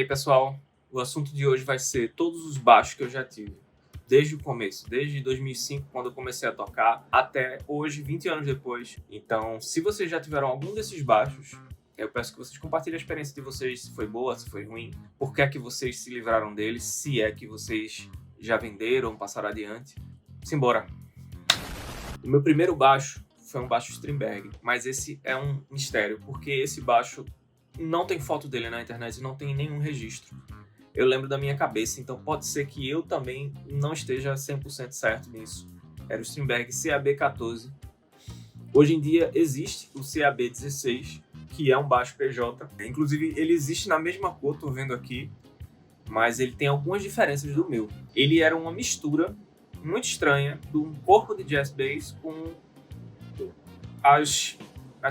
pessoal, o assunto de hoje vai ser todos os baixos que eu já tive. Desde o começo, desde 2005, quando eu comecei a tocar, até hoje, 20 anos depois. Então, se vocês já tiveram algum desses baixos, eu peço que vocês compartilhem a experiência de vocês, se foi boa, se foi ruim, por que é que vocês se livraram deles, se é que vocês já venderam, passaram adiante. Simbora! O meu primeiro baixo foi um baixo Strindberg, mas esse é um mistério, porque esse baixo não tem foto dele na internet, não tem nenhum registro. Eu lembro da minha cabeça, então pode ser que eu também não esteja 100% certo nisso. Era o Strindberg CAB14. Hoje em dia existe o CAB16, que é um baixo PJ. Inclusive ele existe na mesma cor, tô vendo aqui, mas ele tem algumas diferenças do meu. Ele era uma mistura muito estranha de um corpo de jazz bass com as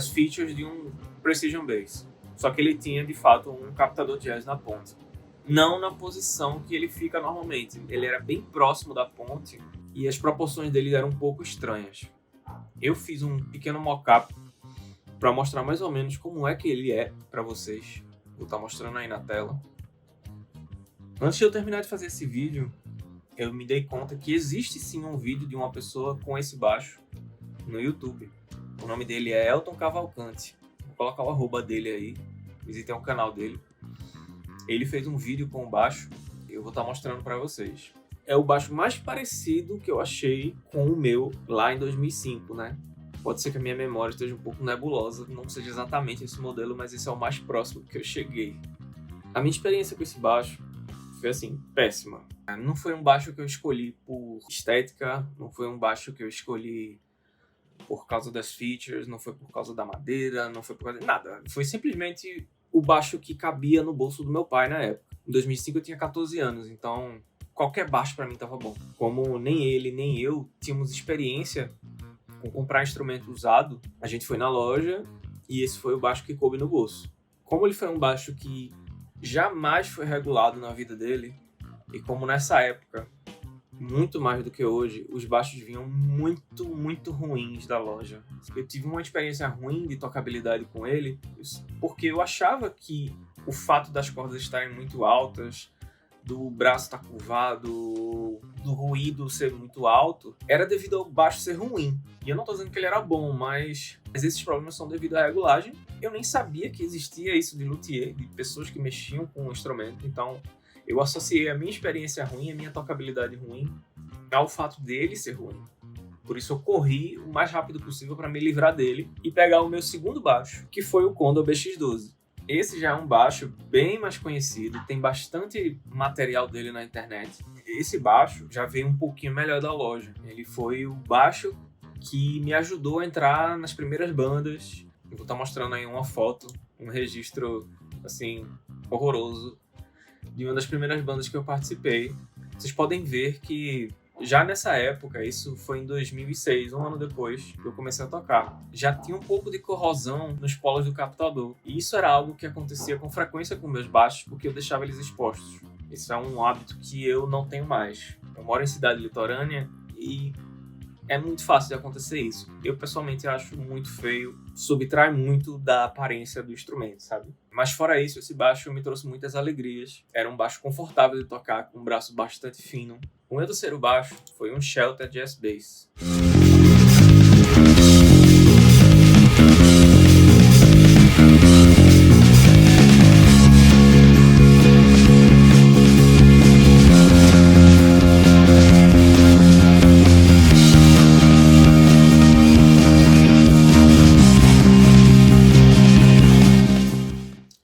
features de um precision bass. Só que ele tinha de fato um captador jazz na ponta. Não na posição que ele fica normalmente. Ele era bem próximo da ponte e as proporções dele eram um pouco estranhas. Eu fiz um pequeno mock-up para mostrar mais ou menos como é que ele é para vocês. Vou estar mostrando aí na tela. Antes de eu terminar de fazer esse vídeo, eu me dei conta que existe sim um vídeo de uma pessoa com esse baixo no YouTube. O nome dele é Elton Cavalcante. Vou colocar o arroba dele aí. Visitem o canal dele. Ele fez um vídeo com o baixo, eu vou estar mostrando para vocês. É o baixo mais parecido que eu achei com o meu lá em 2005, né? Pode ser que a minha memória esteja um pouco nebulosa, não seja exatamente esse modelo, mas esse é o mais próximo que eu cheguei. A minha experiência com esse baixo foi assim, péssima. Não foi um baixo que eu escolhi por estética, não foi um baixo que eu escolhi por causa das features, não foi por causa da madeira, não foi por causa de nada. Foi simplesmente o baixo que cabia no bolso do meu pai na época. Em 2005 eu tinha 14 anos, então qualquer baixo pra mim tava bom. Como nem ele, nem eu tínhamos experiência com comprar instrumento usado, a gente foi na loja e esse foi o baixo que coube no bolso. Como ele foi um baixo que jamais foi regulado na vida dele, e como nessa época, muito mais do que hoje, os baixos vinham muito ruins da loja. Eu tive uma experiência ruim de tocabilidade com ele, porque eu achava que o fato das cordas estarem muito altas, do braço estar curvado, do ruído ser muito alto, era devido ao baixo ser ruim. E eu não estou dizendo que ele era bom, mas esses problemas são devido à regulagem. Eu nem sabia que existia isso de luthier, de pessoas que mexiam com o instrumento, então eu associei a minha experiência ruim, a minha tocabilidade ruim, ao fato dele ser ruim. Por isso eu corri o mais rápido possível para me livrar dele e pegar o meu segundo baixo, que foi o Condor BX12. Esse já é um baixo bem mais conhecido, tem bastante material dele na internet. Esse baixo já veio um pouquinho melhor da loja. Ele foi o baixo que me ajudou a entrar nas primeiras bandas. Eu vou estar mostrando aí uma foto, um registro assim horroroso de uma das primeiras bandas que eu participei. Vocês podem ver que já nessa época, isso foi em 2006, um ano depois que eu comecei a tocar, já tinha um pouco de corrosão nos polos do captador. E isso era algo que acontecia com frequência com meus baixos, porque eu deixava eles expostos. Isso é um hábito que eu não tenho mais. Eu moro em cidade litorânea e é muito fácil de acontecer isso. Eu pessoalmente acho muito feio, subtrai muito da aparência do instrumento, sabe? Mas fora isso, esse baixo me trouxe muitas alegrias. Era um baixo confortável de tocar, com um braço bastante fino. O meu terceiro baixo foi um Shelter Jazz Bass.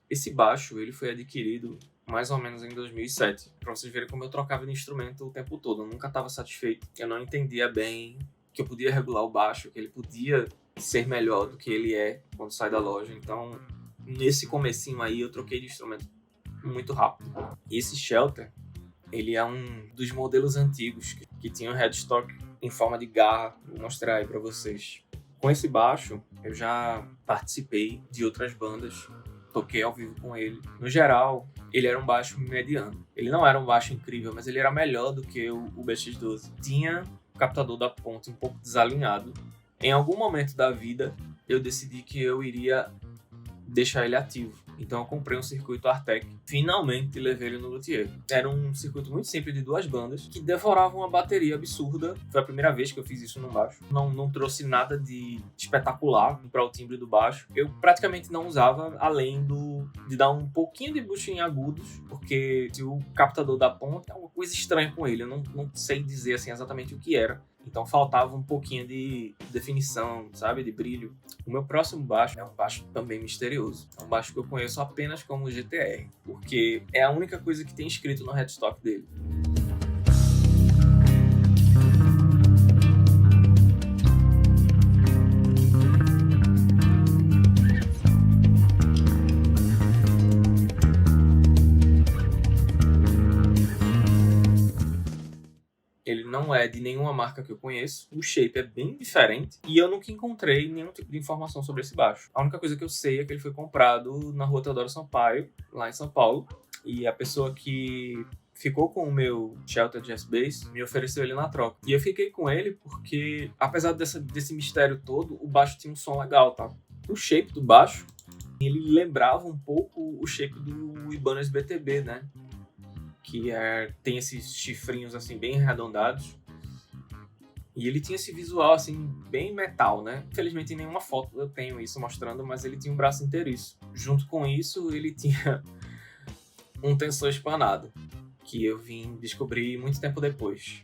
Esse baixo ele foi adquirido mais ou menos em 2007, para vocês verem como eu trocava de instrumento o tempo todo. Eu nunca estava satisfeito, eu não entendia bem que eu podia regular o baixo, que ele podia ser melhor do que ele é quando sai da loja. Então, nesse comecinho aí, eu troquei de instrumento muito rápido. E esse Shelter, ele é um dos modelos antigos que tinha um headstock em forma de garra. Vou mostrar aí para vocês. Com esse baixo, eu já participei de outras bandas, toquei ao vivo com ele. No geral, ele era um baixo mediano. Ele não era um baixo incrível, mas ele era melhor do que o BX12. Tinha o captador da ponte um pouco desalinhado. Em algum momento da vida, eu decidi que eu iria deixar ele ativo. Então eu comprei um circuito Artec, finalmente levei ele no luthier. Era um circuito muito simples de 2 bandas, que devoravam uma bateria absurda. Foi a primeira vez que eu fiz isso no baixo. Não trouxe nada de espetacular para o timbre do baixo. Eu praticamente não usava, além de dar um pouquinho de boost em agudos, porque se o captador da ponta é uma coisa estranha com ele, eu não sei dizer assim exatamente o que era. Então faltava um pouquinho de definição, sabe? De brilho. O meu próximo baixo é um baixo também misterioso. É um baixo que eu conheço apenas como GTR, porque é a única coisa que tem escrito no headstock dele. Ele não é de nenhuma marca que eu conheço, o shape é bem diferente e eu nunca encontrei nenhum tipo de informação sobre esse baixo. A única coisa que eu sei é que ele foi comprado na Rua Teodoro Sampaio, lá em São Paulo, e a pessoa que ficou com o meu Shelter Jazz Bass me ofereceu ele na troca. E eu fiquei com ele porque, apesar desse mistério todo, o baixo tinha um som legal, tá? O shape do baixo, ele lembrava um pouco o shape do Ibanez BTB, né? Que tem esses chifrinhos assim bem arredondados. E ele tinha esse visual assim bem metal, né? Infelizmente em nenhuma foto eu tenho isso mostrando, mas ele tinha um braço inteiriço. Junto com isso, ele tinha um tensor espanado, que eu vim descobrir muito tempo depois,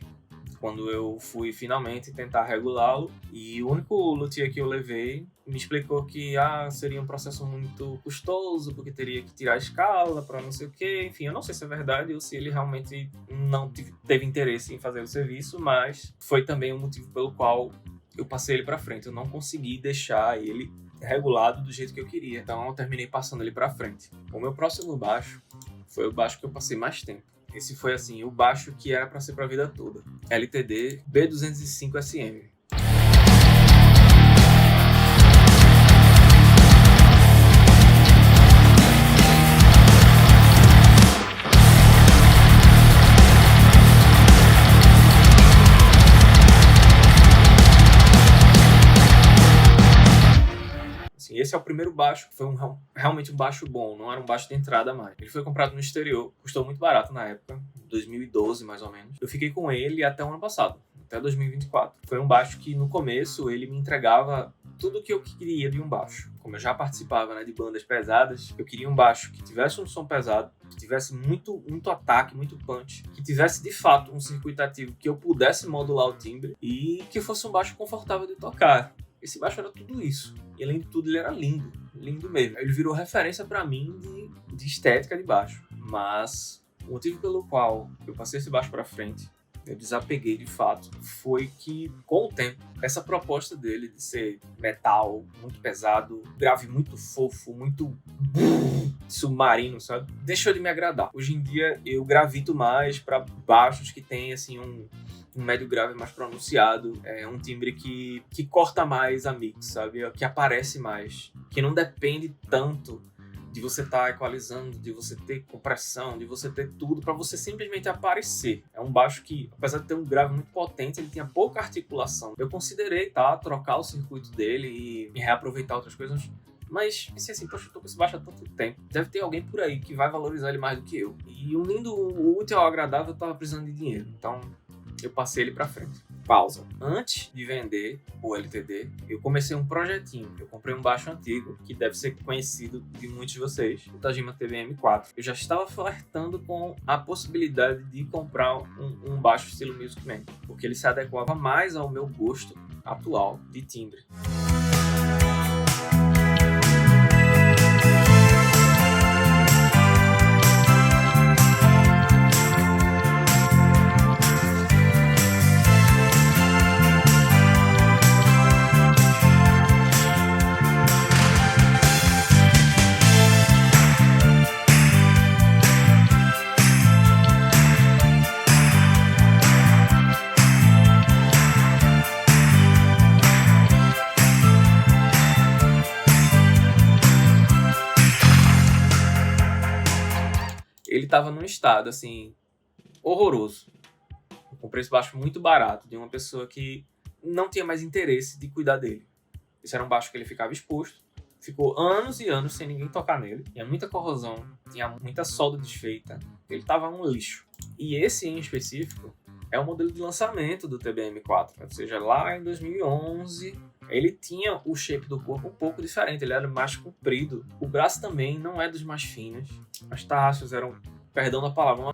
quando eu fui finalmente tentar regulá-lo. E o único luthier que eu levei me explicou que seria um processo muito custoso, porque teria que tirar a escala para não sei o quê. Enfim, eu não sei se é verdade ou se ele realmente não teve interesse em fazer o serviço, mas foi também um motivo pelo qual eu passei ele para frente. Eu não consegui deixar ele regulado do jeito que eu queria, então eu terminei passando ele para frente. O meu próximo baixo foi o baixo que eu passei mais tempo. Esse foi, assim, o baixo que era para ser para a vida toda. LTD B205 SM. Esse é o primeiro baixo, que foi realmente um baixo bom, não era um baixo de entrada mais. Ele foi comprado no exterior, custou muito barato na época, 2012 mais ou menos. Eu fiquei com ele até o ano passado, até 2024. Foi um baixo que no começo ele me entregava tudo o que eu queria de um baixo. Como eu já participava, né, de bandas pesadas, eu queria um baixo que tivesse um som pesado, que tivesse muito ataque, muito punch, que tivesse de fato um circuito ativo que eu pudesse modular o timbre e que fosse um baixo confortável de tocar. Esse baixo era tudo isso. E além de tudo, ele era lindo. Lindo mesmo. Ele virou referência pra mim de estética de baixo. Mas o motivo pelo qual eu passei esse baixo pra frente, eu desapeguei de fato, foi que, com o tempo, essa proposta dele de ser metal, muito pesado, grave muito fofo, muito submarino, sabe? Deixou de me agradar. Hoje em dia, eu gravito mais pra baixos que tem, assim, um médio grave mais pronunciado, é um timbre que corta mais a mix, sabe? Que aparece mais, que não depende tanto de você estar equalizando, de você ter compressão, de você ter tudo para você simplesmente aparecer. É um baixo que, apesar de ter um grave muito potente, ele tinha pouca articulação. Eu considerei, trocar o circuito dele e reaproveitar outras coisas, mas pensei assim, poxa, eu tô com esse baixo há tanto tempo. Deve ter alguém por aí que vai valorizar ele mais do que eu. E unindo o útil ao agradável, eu tava precisando de dinheiro. Então, eu passei ele pra frente. Pausa. Antes de vender o LTD, eu comecei um projetinho. Eu comprei um baixo antigo, que deve ser conhecido de muitos de vocês, o Tajima TBM4. Eu já estava flertando com a possibilidade de comprar um baixo estilo Music Man, porque ele se adequava mais ao meu gosto atual de timbre. Ele tava num estado, assim, horroroso. Eu comprei esse baixo muito barato, de uma pessoa que não tinha mais interesse de cuidar dele. Esse era um baixo que ele ficava exposto, ficou anos e anos sem ninguém tocar nele. Tinha muita corrosão, tinha muita solda desfeita. Ele tava um lixo. E esse em específico é o modelo de lançamento do TBM4. Ou seja, lá em 2011, ele tinha o shape do corpo um pouco diferente. Ele era mais comprido. O braço também não é dos mais finos. As tarraxas eram, perdão da palavra,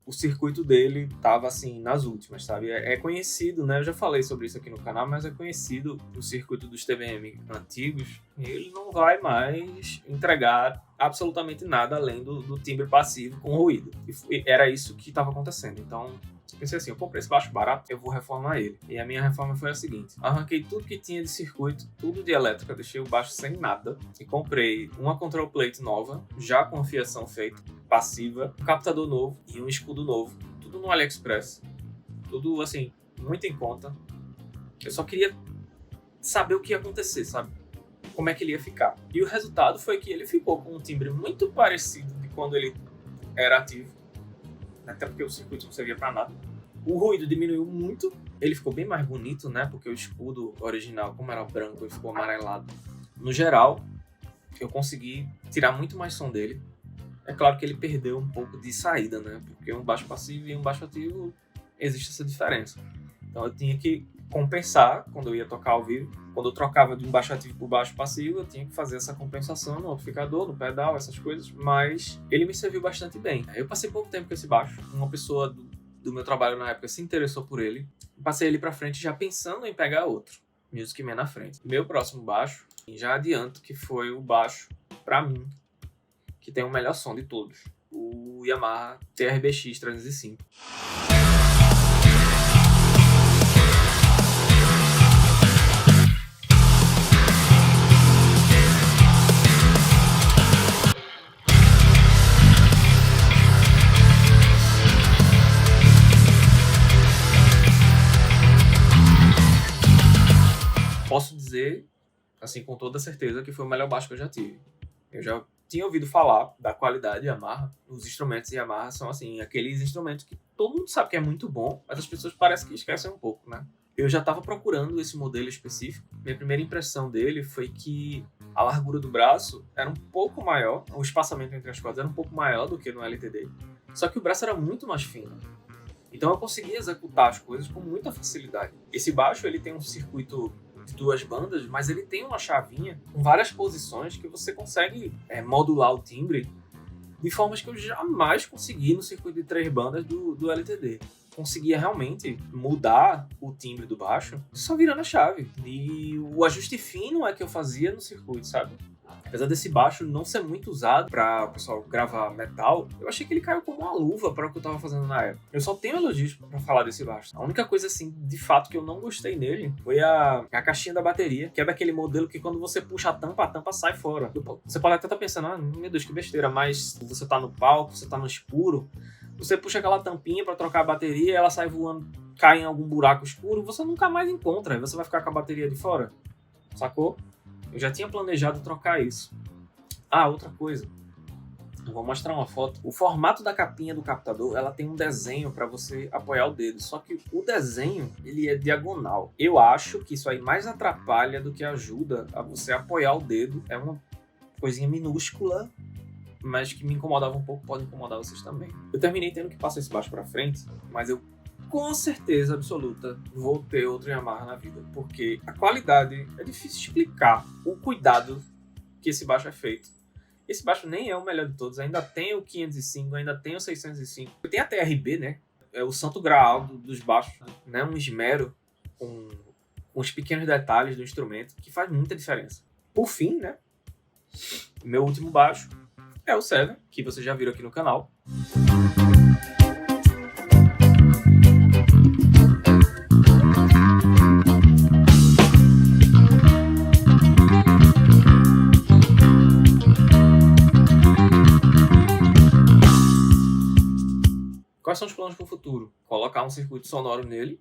o circuito dele tava assim nas últimas, sabe? É conhecido, né? Eu já falei sobre isso aqui no canal, mas é conhecido o circuito dos TBM antigos. Ele não vai mais entregar absolutamente nada além do timbre passivo com ruído. E era isso que estava acontecendo. Então, pensei assim, eu comprei esse baixo barato, eu vou reformar ele. E a minha reforma foi a seguinte: arranquei tudo que tinha de circuito, tudo de elétrica, deixei o baixo sem nada e comprei uma control plate nova, já com a fiação feita, passiva, um captador novo e um escudo novo. Tudo no AliExpress. Tudo, assim, muito em conta. Eu só queria saber o que ia acontecer, sabe? Como é que ele ia ficar. E o resultado foi que ele ficou com um timbre muito parecido de quando ele era ativo. Até porque o circuito não servia pra nada. O ruído diminuiu muito. Ele ficou bem mais bonito, né? Porque o escudo original, como era branco, ele ficou amarelado. No geral, eu consegui tirar muito mais som dele. É claro que ele perdeu um pouco de saída, né? Porque um baixo passivo e um baixo ativo, existe essa diferença. Então eu tinha que compensar quando eu ia tocar ao vivo. Quando eu trocava de um baixo ativo para o baixo passivo, eu tinha que fazer essa compensação no amplificador, no pedal, essas coisas. Mas ele me serviu bastante bem. Eu passei pouco tempo com esse baixo. Uma pessoa do meu trabalho na época se interessou por ele. Passei ele para frente já pensando em pegar outro. Music Man na frente. Meu próximo baixo, já adianto que foi o baixo, para mim, que tem o melhor som de todos. O Yamaha TRBX 305. Posso dizer, assim, com toda certeza, que foi o melhor baixo que eu já tive. Eu já tinha ouvido falar da qualidade Yamaha. Os instrumentos Yamaha são, assim, aqueles instrumentos que todo mundo sabe que é muito bom, mas as pessoas parecem que esquecem um pouco, né? Eu já estava procurando esse modelo específico. Minha primeira impressão dele foi que a largura do braço era um pouco maior, o espaçamento entre as cordas era um pouco maior do que no LTD. Só que o braço era muito mais fino. Então eu conseguia executar as coisas com muita facilidade. Esse baixo, ele tem um circuito de 2 bandas, mas ele tem uma chavinha com várias posições que você consegue modular o timbre de formas que eu jamais consegui no circuito de 3 bandas do LTD. Conseguia realmente mudar o timbre do baixo só virando a chave. E o ajuste fino é que eu fazia no circuito, sabe? Apesar desse baixo não ser muito usado para o pessoal gravar metal, eu achei que ele caiu como uma luva para o que eu tava fazendo na época. Eu só tenho elogios para falar desse baixo. A única coisa, assim, de fato que eu não gostei nele foi a caixinha da bateria, que é daquele modelo que quando você puxa a tampa sai fora. Você pode até estar pensando, meu Deus, que besteira, mas você tá no palco, você tá no escuro, você puxa aquela tampinha para trocar a bateria, ela sai voando, cai em algum buraco escuro, você nunca mais encontra, aí você vai ficar com a bateria de fora, sacou? Eu já tinha planejado trocar isso. Outra coisa. Eu vou mostrar uma foto. O formato da capinha do captador, ela tem um desenho para você apoiar o dedo. Só que o desenho, ele é diagonal. Eu acho que isso aí mais atrapalha do que ajuda a você apoiar o dedo. É uma coisinha minúscula, mas que me incomodava um pouco, pode incomodar vocês também. Eu terminei tendo que passar esse baixo para frente, mas eu com certeza absoluta vou ter outro Yamaha na vida, porque a qualidade é difícil explicar o cuidado que esse baixo é feito. Esse baixo nem é o melhor de todos, ainda tem o 505, ainda tem o 605, tem a TRB, né? É o santo graal dos baixos, né? Um esmero com os pequenos detalhes do instrumento que faz muita diferença. Por fim, né? Meu último baixo é o Seven, que vocês já viram aqui no canal. Quais são os planos para o futuro? Colocar um circuito sonoro nele.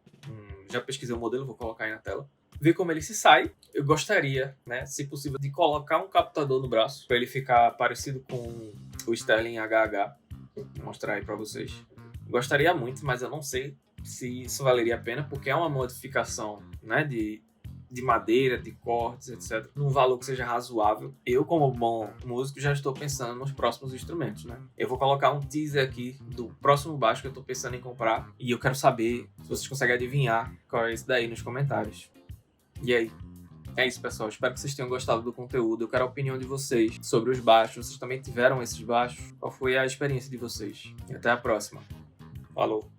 Já pesquisei o modelo, vou colocar aí na tela. Ver como ele se sai. Eu gostaria, né, se possível, de colocar um captador no braço para ele ficar parecido com o Sterling HH. Vou mostrar aí para vocês. Gostaria muito, mas eu não sei se isso valeria a pena, porque é uma modificação, né, de de madeira, de cortes, etc., num valor que seja razoável. Eu, como bom músico, já estou pensando nos próximos instrumentos, né? Eu vou colocar um teaser aqui do próximo baixo que eu estou pensando em comprar e eu quero saber se vocês conseguem adivinhar qual é esse daí nos comentários. E aí? É isso, pessoal. Espero que vocês tenham gostado do conteúdo. Eu quero a opinião de vocês sobre os baixos. Vocês também tiveram esses baixos? Qual foi a experiência de vocês? E até a próxima. Falou!